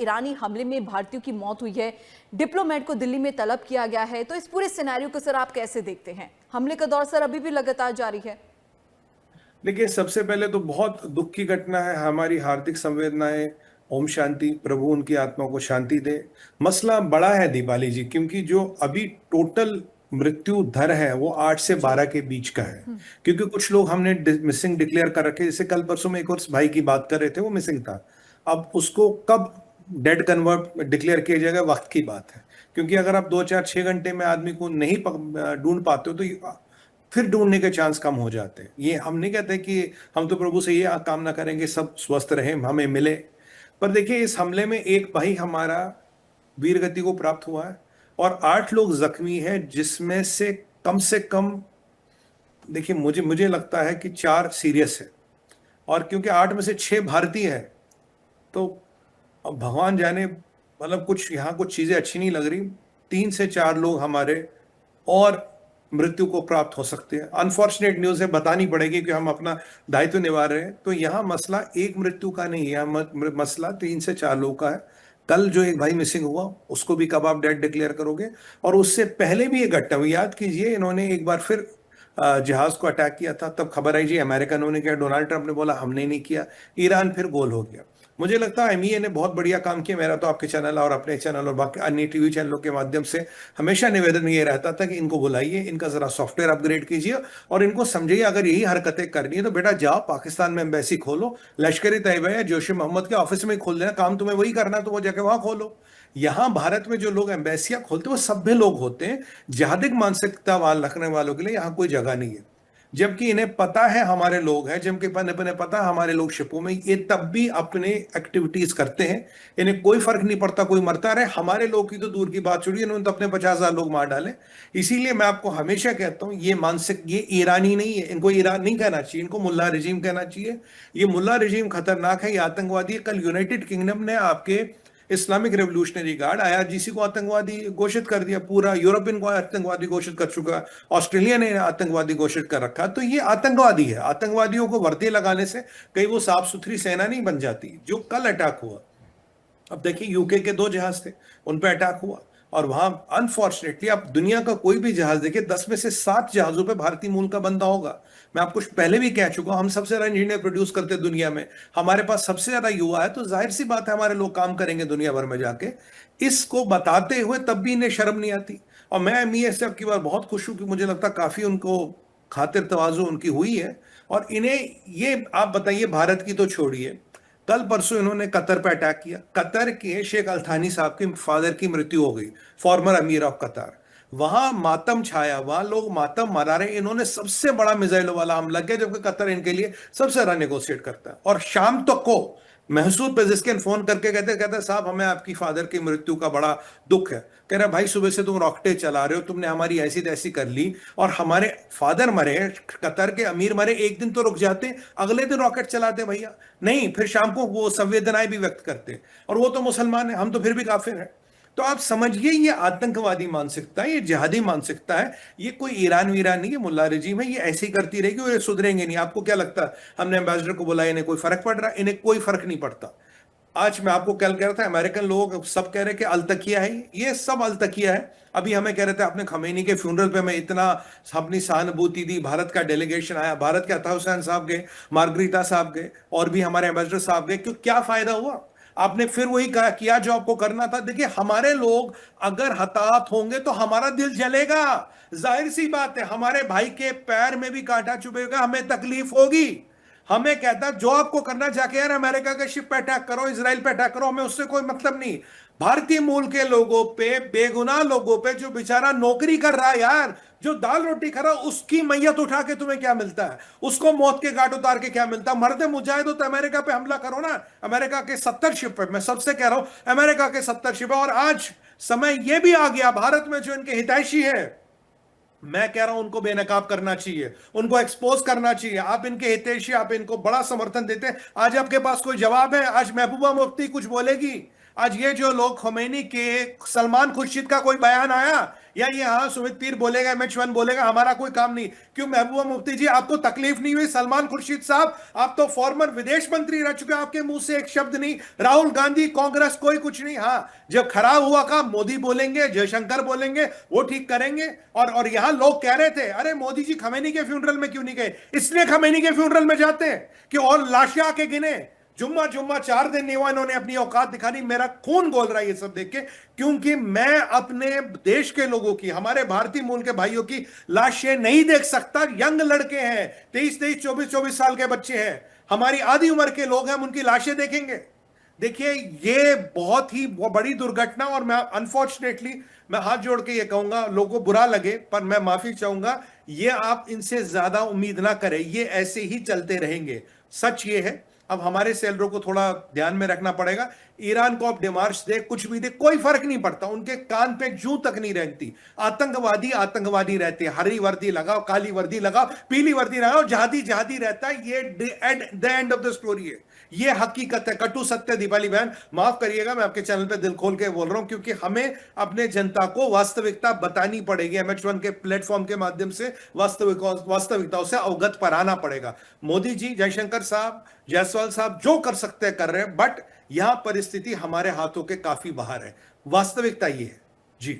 ईरानी हमले में भारतीयों की मौत हुई है, डिप्लोमेट को दिल्ली में तलब किया गया है, तो इस पूरे सिनेरियो को सर आप कैसे देखते हैं? हमले का दौर सर अभी भी लगातार जारी है। देखिए, सबसे पहले तो बहुत दुख की घटना है। हमारी हार्दिक संवेदनाएं। ओम शांति, प्रभु उनकी आत्मा को शांति दे। मसला बड़ा है दीपाली जी, क्योंकि जो अभी टोटल मृत्यु दर है वो 8 से 12 के बीच का है। क्योंकि कुछ लोग हमने मिसिंग डिक्लेयर कर रखे, जैसे कल परसों में एक और भाई की बात कर रहे थे, वो मिसिंग था। अब उसको कब डेड कन्वर्ट डिक्लेयर किया जाएगा, वक्त की बात है। क्योंकि अगर आप 2 4 6 घंटे में आदमी को नहीं ढूंढ पाते हो, तो फिर ढूंढने के चांस कम हो जाते हैं। ये हम नहीं कहते कि हम तो प्रभु से ये कामना करेंगे सब स्वस्थ रहे, हमें मिले। पर देखिए, इस हमले में एक भाई हमारा वीर गति को प्राप्त हुआ है और 8 लोग जख्मी हैं, जिसमें से कम देखिए, मुझे मुझे लगता है कि 4 सीरियस है। और क्योंकि 8 में से 6 भारतीय है, तो अब भगवान जाने, मतलब कुछ यहाँ कुछ चीजें अच्छी नहीं लग रही। 3 से 4 लोग हमारे और मृत्यु को प्राप्त हो सकते हैं। अनफॉर्चुनेट न्यूज है, बतानी पड़ेगी कि हम अपना दायित्व निभा रहे हैं। तो यहाँ मसला एक मृत्यु का नहीं है, मसला 3 से 4 लोगों का है। कल जो एक भाई मिसिंग हुआ, उसको भी कब आप डेड डिक्लेयर करोगे? और उससे पहले भी ये घटना हुई, याद कीजिए, इन्होंने एक बार फिर जहाज को अटैक किया था। तब खबर आई जी अमेरिकनों ने किया, डोनाल्ड ट्रंप ने बोला हमने नहीं किया, ईरान फिर गोल हो गया। मुझे लगता है एमईए ने बहुत बढ़िया काम किया। मेरा तो आपके चैनल और अपने चैनल और बाकी अन्य टीवी चैनलों के माध्यम से हमेशा निवेदन ये रहता था कि इनको बुलाइए, इनका जरा सॉफ्टवेयर अपग्रेड कीजिए और इनको समझिए, अगर यही हरकतें करनी है तो बेटा जाओ पाकिस्तान में एम्बेसी खोलो, लश्कर ए तैयबा या जैश ए मोहम्मद के ऑफिस में खोल देना, काम तुम्हें वही करना तो वो जाके वहां खोलो। यहां भारत में जो लोग एम्बेसियां खोलते हैं वो सभ्य लोग होते हैं। जिहादिक मानसिकता वाल रखने वालों के लिए यहां कोई जगह नहीं है। जबकि इन्हें पता है हमारे लोग हैं, जबकि इन्हें पता है हमारे लोग शिपों में, ये तब भी अपने एक्टिविटीज करते हैं। इन्हें कोई फर्क नहीं पड़ता कोई मरता रहे। हमारे लोग की तो दूर की बात छोड़िए, इन्होंने तो अपने 50,000 लोग मार डाले। इसीलिए मैं आपको हमेशा कहता हूं, ये मानसिक, ये ईरानी नहीं है, इनको ईरान नहीं कहना चाहिए, इनको मुल्ला रजीम कहना चाहिए। ये मुल्ला रजीम खतरनाक है, ये आतंकवादी है। कल यूनाइटेड किंगडम ने आपके इस्लामिक रेवोल्यूशनरी गार्ड आईआरजीसी को आतंकवादी घोषित कर दिया, पूरा यूरोपियन को आतंकवादी घोषित कर चुका, ऑस्ट्रेलिया ने आतंकवादी घोषित कर रखा। तो ये आतंकवादी है। आतंकवादियों को वर्दी लगाने से कहीं वो साफ सुथरी सेना नहीं बन जाती। जो कल अटैक हुआ, अब देखिए, यूके के 2 जहाज थे, उन पर अटैक हुआ और वहां अनफॉर्चुनेटली, आप दुनिया का कोई भी जहाज देखिए, 10 में से 7 जहाजों पे भारतीय मूल का बंदा होगा। मैं आपको पहले भी कह चुका हूं, हम सबसे ज्यादा इंजीनियर प्रोड्यूस करते हैं दुनिया में, हमारे पास सबसे ज्यादा युवा है। तो जाहिर सी बात है हमारे लोग काम करेंगे दुनिया भर में जाके। इसको बताते हुए तब भी इन्हें शर्म नहीं आती। और मैं एमईए से अब की बार बहुत खुश हूं कि मुझे लगता है काफी उनको खातिर तवाजु उनकी हुई है। और इन्हें ये आप बताइए, भारत की तो छोड़िए, कल परसों इन्होंने कतर पर अटैक किया। कतर के शेख अल थानी साहब के फादर की मृत्यु हो गई, फॉर्मर अमीर ऑफ कतर। वहां मातम छाया, वहां लोग मातम मना रहे। इन्होंने सबसे बड़ा मिसाइलों वाला हमला किया, जबकि कतर इनके लिए सबसे ज्यादा नेगोशिएट करता है। और शाम तक को महसूद पेजिस्कियन फोन करके कहते कहते साहब, हमें आपकी फादर की मृत्यु का बड़ा दुख है। कह रहा भाई, सुबह से तुम रॉकेटें चला रहे हो, तुमने हमारी ऐसी तैसी कर ली, और हमारे फादर मरे, कतर के अमीर मरे, एक दिन तो रुक जाते, अगले दिन रॉकेट चलाते भैया। नहीं, फिर शाम को वो संवेदनाएं भी व्यक्त करते, और वो तो मुसलमान है, हम तो फिर भी काफिर हैं। तो आप समझिए, ये आतंकवादी मानसिकता है, ये जिहादी मानसिकता है। ये कोई ईरान वीरान नहीं है, मुल्ला रजीम है। ये ऐसे ही करती रहेगी और ये सुधरेंगे नहीं। आपको क्या लगता है हमने एम्बेसडर को बुलाया, इन्हें कोई फर्क पड़ रहा है? इन्हें कोई फर्क नहीं पड़ता। आज मैं आपको कल कह रहा था, अमेरिकन लोग सब कह रहे कि अलतकिया है, ये सब अलतकिया है। अभी हमें कह रहे थे आपने खमैनी के फ्यूनरल पे मैं इतना अपनी सहानुभूति दी, भारत का डेलीगेशन आया, भारत के अता हुसैन साहब गए, मार्गरीता साहब गए, और भी हमारे एम्बेसडर साहब गए। क्यों, क्या फायदा हुआ? आपने फिर वही किया जो आपको करना था। देखिए, हमारे लोग अगर हताहत होंगे तो हमारा दिल जलेगा। जाहिर सी बात है, हमारे भाई के पैर में भी कांटा चुभेगा, हमें तकलीफ होगी। हमें कहता जो आपको करना, जाके यार अमेरिका के शिप पे अटैक करो, इसराइल पे अटैक करो, हमें उससे कोई मतलब नहीं। भारतीय मूल के लोगों पे, बेगुनाह लोगों पे, जो बेचारा नौकरी कर रहा है यार, जो दाल रोटी खा रहा है, उसकी मैयत उठा के तुम्हें क्या मिलता है? उसको मौत के घाट उतार के क्या मिलता है? मर्द मुजाहिद हो तो अमेरिका पे हमला करो ना। अमेरिका के 70 शिप पे, मैं सबसे कह रहा हूं, अमेरिका के 70 शिप। और आज समय यह भी आ गया, भारत में जो इनके हितैषी है, मैं कह रहा हूं उनको बेनकाब करना चाहिए, उनको एक्सपोज करना चाहिए। आप इनके हितैषी, आप इनको बड़ा समर्थन देते हैं, आज आपके पास कोई जवाब है? आज महबूबा मुफ्ती कुछ बोलेगी? आज ये जो लोग khomeini के सलमान खुर्शीद का कोई बयान आया या ये हाँ सुमित पीर बोलेगा MH1 बोलेगा हमारा कोई काम नहीं, क्यों महबूबा मुफ्ती जी आपको तकलीफ नहीं हुई? सलमान खुर्शीद साहब आप तो फॉर्मर विदेश मंत्री रह चुके हैं, आपके मुंह से एक शब्द नहीं, राहुल गांधी कांग्रेस कोई कुछ नहीं। हाँ जब खराब हुआ काम मोदी बोलेंगे, जयशंकर बोलेंगे, वो ठीक करेंगे। और यहां लोग कह रहे थे अरे मोदी जी खमेनी के फ्यूनरल में क्यों नहीं गए? इसलिए खमेनी के फ्यूनरल में जाते हैं कि और लाशें आके गिने। जुम्मा जुम्मा 4 दिन नहीं हुआ इन्होंने अपनी औकात दिखानी। मेरा खून बोल रहा है ये सब देख के, क्योंकि मैं अपने देश के लोगों की, हमारे भारतीय मूल के भाइयों की लाशें नहीं देख सकता। यंग लड़के हैं, 23-23, 24-24 साल के बच्चे हैं, हमारी आधी उम्र के लोग हैं, हम उनकी लाशें देखेंगे? देखिए ये बहुत ही बड़ी दुर्घटना। और मैं अनफॉर्चुनेटली मैं हाथ जोड़ के ये कहूंगा, लोगों को बुरा लगे पर मैं माफी चाहूंगा, ये आप इनसे ज्यादा उम्मीद ना करें, ये ऐसे ही चलते रहेंगे। सच ये है अब हमारे सेलरों को थोड़ा ध्यान में रखना पड़ेगा। ईरान को आप डिमार्च दे, कुछ भी दे, कोई फर्क नहीं पड़ता, उनके कान पे जूं तक नहीं रहती। आतंकवादी आतंकवादी रहते हैं, हरी वर्दी लगाओ, काली वर्दी लगाओ, पीली वर्दी लगाओ, जहादी जहादी रहता है। ये at the end of the story है, ये हकीकत है, कटु सत्य। दीपाली बहन माफ करिएगा, मैं आपके चैनल पे दिल खोल के बोल रहा हूं, क्योंकि हमें अपने जनता को वास्तविकता बतानी पड़ेगी। MH1 के प्लेटफॉर्म के माध्यम से वास्तविकताओं से अवगत कराना पड़ेगा। मोदी जी, जयशंकर साहब, जायसवाल साहब जो कर सकते हैं कर रहे हैं, बट यहां परिस्थिति हमारे हाथों के काफी बाहर है। वास्तविकता ये है जी।